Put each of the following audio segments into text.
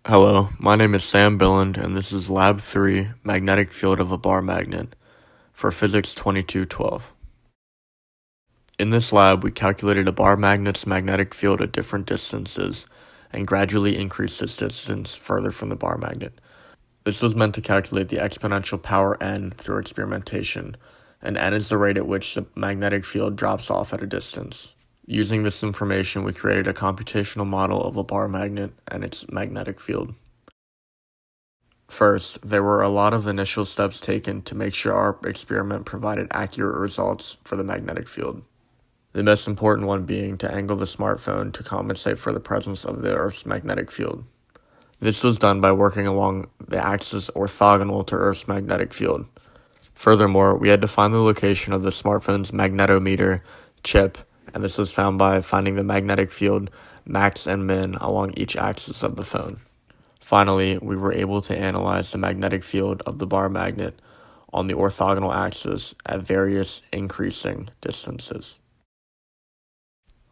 Hello, my name is Sam Billand, and this is Lab 3, Magnetic Field of a Bar Magnet, for Physics 2212. In this lab, we calculated a bar magnet's magnetic field at different distances, and gradually increased this distance further from the bar magnet. This was meant to calculate the exponential power n through experimentation, and n is the rate at which the magnetic field drops off at a distance. Using this information, we created a computational model of a bar magnet and its magnetic field. First, there were a lot of initial steps taken to make sure our experiment provided accurate results for the magnetic field. The most important one being to angle the smartphone to compensate for the presence of the Earth's magnetic field. This was done by working along the axis orthogonal to Earth's magnetic field. Furthermore, we had to find the location of the smartphone's magnetometer chip, and this was found by finding the magnetic field max and min along each axis of the phone. Finally, we were able to analyze the magnetic field of the bar magnet on the orthogonal axis at various increasing distances.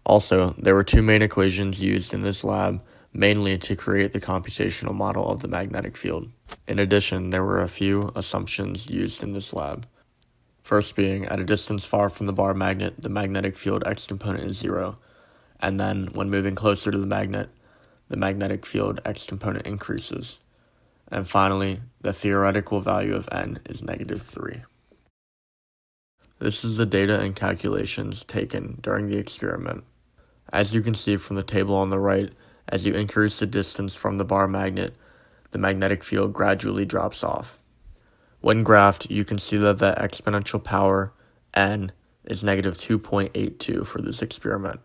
Also, there were two main equations used in this lab, mainly to create the computational model of the magnetic field. In addition, there were a few assumptions used in this lab. First being, at a distance far from the bar magnet, the magnetic field x component is 0, and then, when moving closer to the magnetic field x component increases. And finally, the theoretical value of n is -3. This is the data and calculations taken during the experiment. As you can see from the table on the right, as you increase the distance from the bar magnet, the magnetic field gradually drops off. When graphed, you can see that the exponential power, n, is -2.82 for this experiment.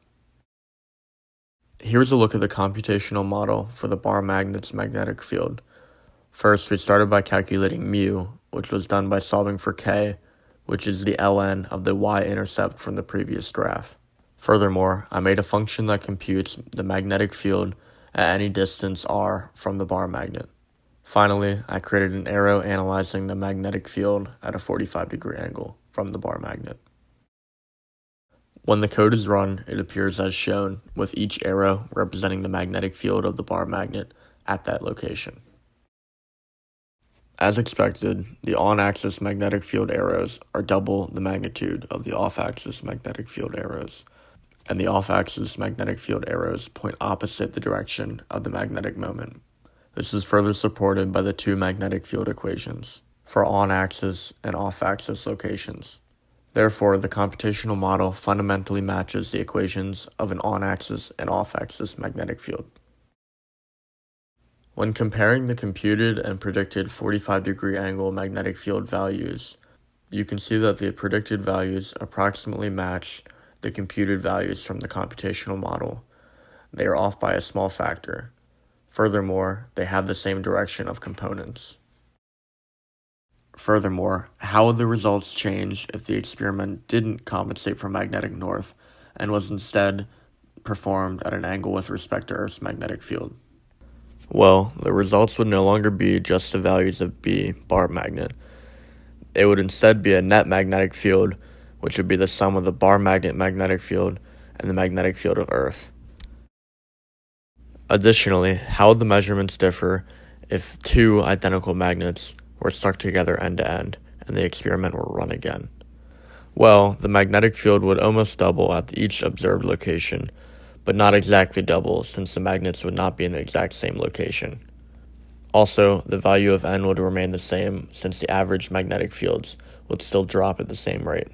Here's a look at the computational model for the bar magnet's magnetic field. First, we started by calculating mu, which was done by solving for k, which is the ln of the y-intercept from the previous graph. Furthermore, I made a function that computes the magnetic field at any distance r from the bar magnet. Finally, I created an arrow analyzing the magnetic field at a 45-degree angle from the bar magnet. When the code is run, it appears as shown, with each arrow representing the magnetic field of the bar magnet at that location. As expected, the on-axis magnetic field arrows are double the magnitude of the off-axis magnetic field arrows, and the off-axis magnetic field arrows point opposite the direction of the magnetic moment. This is further supported by the two magnetic field equations for on-axis and off-axis locations. Therefore, the computational model fundamentally matches the equations of an on-axis and off-axis magnetic field. When comparing the computed and predicted 45-degree angle magnetic field values, you can see that the predicted values approximately match the computed values from the computational model. They are off by a small factor. Furthermore, they have the same direction of components. Furthermore, how would the results change if the experiment didn't compensate for magnetic north and was instead performed at an angle with respect to Earth's magnetic field? Well, the results would no longer be just the values of B, bar magnet. It would instead be a net magnetic field, which would be the sum of the bar magnet magnetic field and the magnetic field of Earth. Additionally, how would the measurements differ if two identical magnets were stuck together end to end and the experiment were run again? Well, the magnetic field would almost double at each observed location, but not exactly double since the magnets would not be in the exact same location. Also, the value of n would remain the same since the average magnetic fields would still drop at the same rate.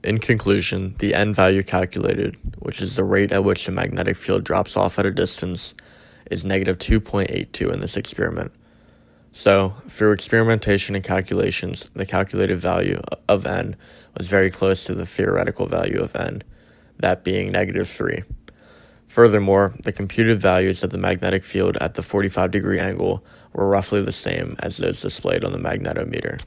In conclusion, the n value calculated, which is the rate at which the magnetic field drops off at a distance, is -2.82 in this experiment. So, through experimentation and calculations, the calculated value of n was very close to the theoretical value of n, that being -3. Furthermore, the computed values of the magnetic field at the 45-degree angle were roughly the same as those displayed on the magnetometer.